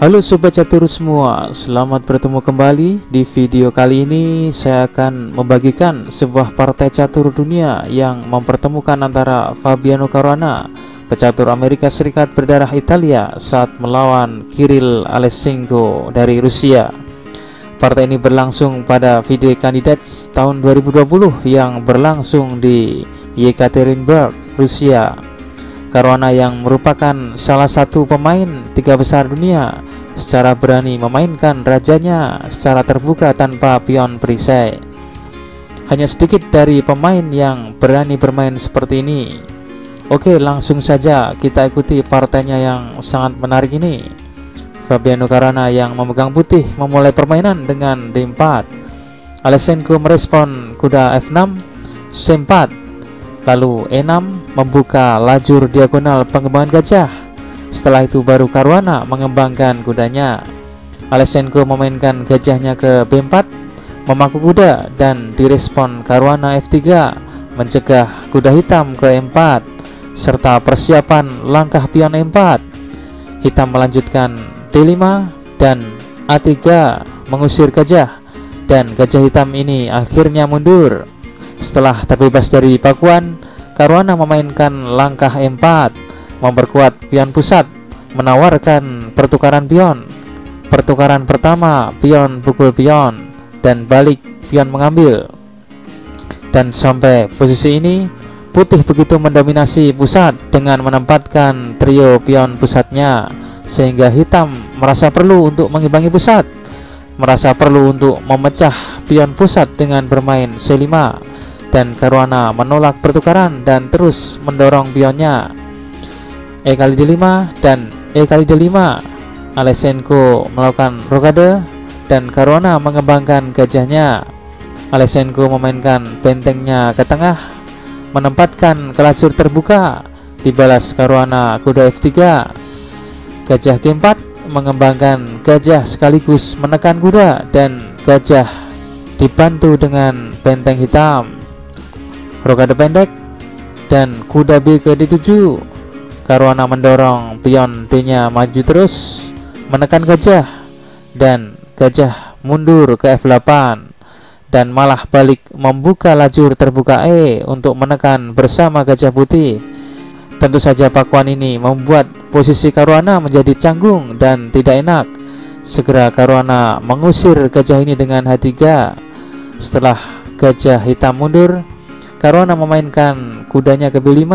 Halo Sobat Catur semua, selamat bertemu kembali. Di video kali ini saya akan membagikan sebuah partai catur dunia yang mempertemukan antara Fabiano Caruana, pecatur Amerika Serikat berdarah Italia, saat melawan Kirill Alekseenko dari Rusia. Partai ini berlangsung pada VD Candidates tahun 2020 yang berlangsung di Yekaterinburg, Rusia. Caruana yang merupakan salah satu pemain tiga besar dunia secara berani memainkan rajanya secara terbuka tanpa pion perisai. Hanya sedikit dari pemain yang berani bermain seperti ini. Oke, langsung saja kita ikuti partainya yang sangat menarik ini. Fabiano Caruana yang memegang putih memulai permainan dengan D4. Alekseenko merespon kuda F6, C4, lalu E6 membuka lajur diagonal pengembangan gajah. Setelah itu baru Caruana mengembangkan kudanya. Alekseenko memainkan gajahnya ke B4, memaku kuda, dan direspon Caruana F3 mencegah kuda hitam ke E4 serta persiapan langkah pion E4. Hitam melanjutkan D5 dan A3 mengusir gajah, dan gajah hitam ini akhirnya mundur. Setelah terbebas dari pakuan, Caruana memainkan langkah E4, memperkuat pion pusat, menawarkan pertukaran pion. Pertukaran pertama, pion pukul pion, dan balik pion mengambil. Dan sampai posisi ini, putih begitu mendominasi pusat dengan menempatkan trio pion pusatnya, sehingga hitam merasa perlu untuk mengimbangi pusat, merasa perlu untuk memecah pion pusat dengan bermain C5. Dan Caruana menolak pertukaran dan terus mendorong pionnya. E kali D5 dan E kali D5. Alekseenko melakukan rokade dan Caruana mengembangkan gajahnya. Alekseenko memainkan bentengnya ke tengah, menempatkan ke lajur terbuka. Dibalas Caruana kuda F3. Gajah G4 mengembangkan gajah sekaligus menekan kuda, dan gajah dibantu dengan benteng hitam. Rokade pendek dan kuda B ke D7. Caruana mendorong pion D-nya maju terus, menekan gajah, dan gajah mundur ke F8 dan malah balik membuka lajur terbuka E untuk menekan bersama gajah putih. Tentu saja pakuan ini membuat posisi Caruana menjadi canggung dan tidak enak. Segera Caruana mengusir gajah ini dengan H3. Setelah gajah hitam mundur, Caruana memainkan kudanya ke B5,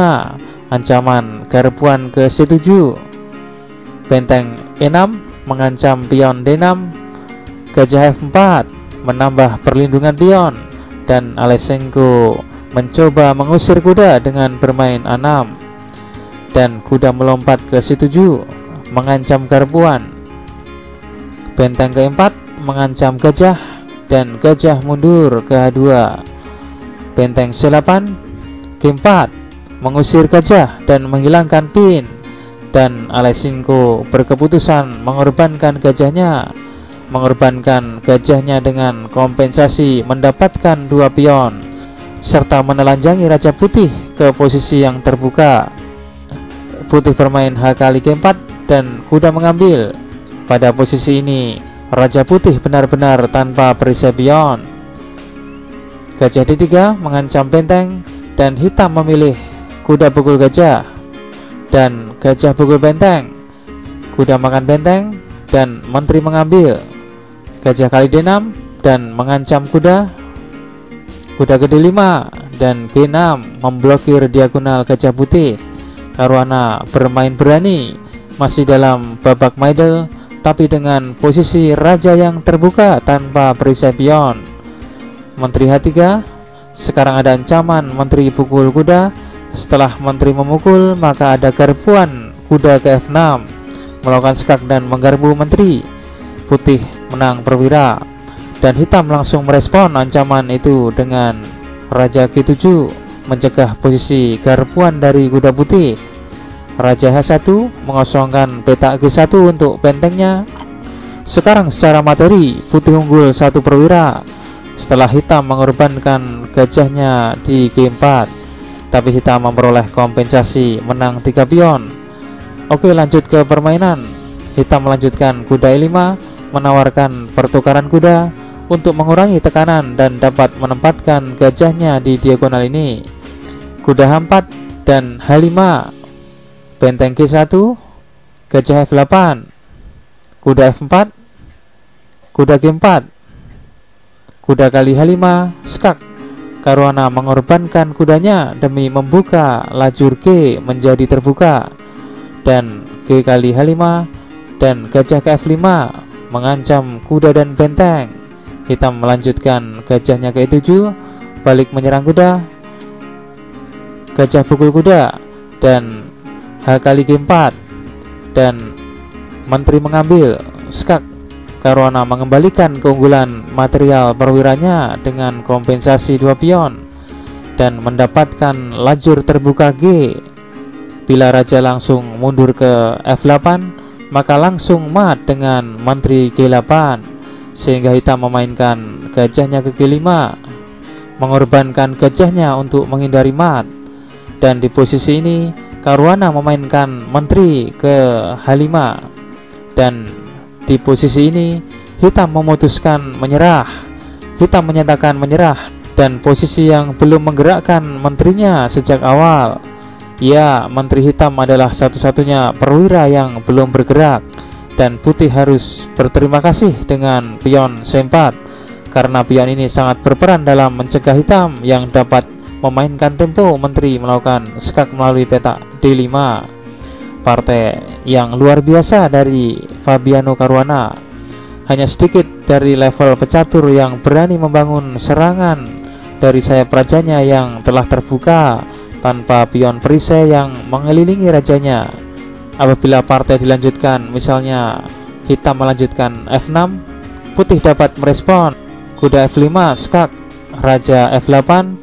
ancaman garpuan ke C7. Benteng E6 mengancam pion D6, gajah F4 menambah perlindungan pion, dan Alekseenko mencoba mengusir kuda dengan bermain A6, dan kuda melompat ke C7 mengancam garpuan. Benteng ke-4 mengancam gajah, dan gajah mundur ke H2. Benteng C8, G4 mengusir gajah dan menghilangkan pin, dan Alekseenko berkeputusan mengorbankan gajahnya dengan kompensasi mendapatkan 2 pion serta menelanjangi raja putih ke posisi yang terbuka. Putih bermain H kali G4 dan kuda mengambil. Pada posisi ini raja putih benar-benar tanpa perisai pion. Gajah D3 mengancam benteng, dan hitam memilih kuda pukul gajah, dan gajah pukul benteng. Kuda makan benteng dan menteri mengambil. Gajah kali D6 dan mengancam kuda. Kuda ke D5 dan G6 memblokir diagonal gajah putih. Caruana bermain berani, masih dalam babak middle, tapi dengan posisi raja yang terbuka tanpa perisai pion. Menteri H3. Sekarang ada ancaman menteri pukul kuda. Setelah menteri memukul, maka ada garpuan kuda ke F6, melakukan skak dan menggarpu menteri. Putih menang perwira, dan hitam langsung merespon ancaman itu dengan raja G7, mencegah posisi garpuan dari kuda putih. Raja H1 mengosongkan petak G1 untuk bentengnya. Sekarang secara materi putih unggul 1 perwira setelah hitam mengorbankan gajahnya di G4, tapi hitam memperoleh kompensasi menang 3 pion. Oke, lanjut ke permainan. hitam melanjutkan kuda E5, menawarkan pertukaran kuda untuk mengurangi tekanan dan dapat menempatkan gajahnya di diagonal ini. Kuda H4 dan H5, benteng G1, gajah F8, kuda F4, kuda G4, kuda kali H5, skak. Caruana mengorbankan kudanya demi membuka lajur G menjadi terbuka, dan G kali H5 dan gajah ke F5 mengancam kuda dan benteng. Hitam melanjutkan gajahnya ke E7, balik menyerang kuda, gajah pukul kuda, dan H kali G4, dan menteri mengambil, skak. Caruana mengembalikan keunggulan material perwiranya dengan kompensasi 2 pion dan mendapatkan lajur terbuka G. Bila raja langsung mundur ke F8, maka langsung mat dengan menteri G8, sehingga hitam memainkan gajahnya ke G5, mengorbankan gajahnya untuk menghindari mat. Dan di posisi ini Caruana memainkan menteri ke H5, dan di posisi ini hitam memutuskan menyerah. Hitam menyatakan menyerah, dan posisi yang belum menggerakkan menterinya sejak awal. Ya, menteri hitam adalah satu-satunya perwira yang belum bergerak, dan putih harus berterima kasih dengan pion C4, karena pion ini sangat berperan dalam mencegah hitam yang dapat memainkan tempo menteri melakukan skak melalui petak D5. Partai yang luar biasa dari Fabiano Caruana. Hanya sedikit dari level pecatur yang berani membangun serangan dari sayap rajanya yang telah terbuka tanpa pion perisai yang mengelilingi rajanya. Apabila partai dilanjutkan, misalnya hitam melanjutkan F6, putih dapat merespon kuda F5 skak, raja F8,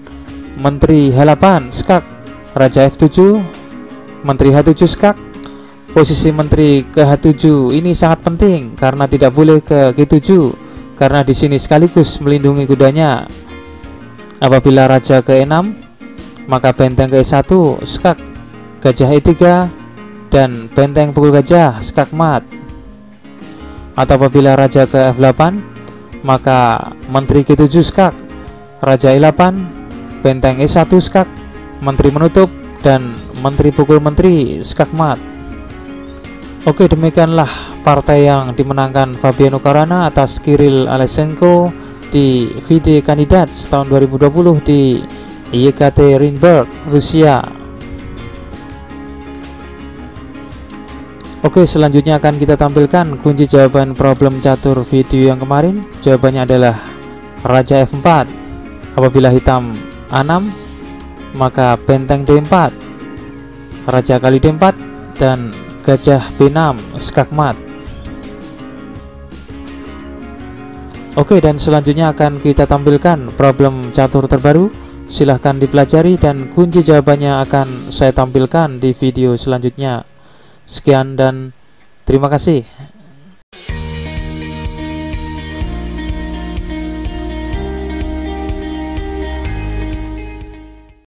menteri H8 skak, raja F7, menteri H7 skak. Posisi menteri ke H7 ini sangat penting karena tidak boleh ke G7, karena di sini sekaligus melindungi kudanya. Apabila raja ke E6, maka benteng ke E1 skak, gajah E3, dan benteng pukul gajah skak mat. Atau apabila raja ke F8, maka menteri G7 skak, raja E8, benteng E1 skak, menteri menutup, dan menteri pukul menteri skak mat. Oke, demikianlah partai yang dimenangkan Fabiano Caruana atas Kirill Aleksenko di VD Candidates tahun 2020 di Yekaterinburg, Rusia. Oke, selanjutnya akan kita tampilkan kunci jawaban problem catur video yang kemarin. Jawabannya adalah raja F4. Apabila hitam A6, maka benteng D4, raja kali D4, dan gajah B6 skak mat. Oke, dan selanjutnya akan kita tampilkan problem catur terbaru. Silahkan dipelajari dan kunci jawabannya akan saya tampilkan di video selanjutnya. Sekian dan terima kasih.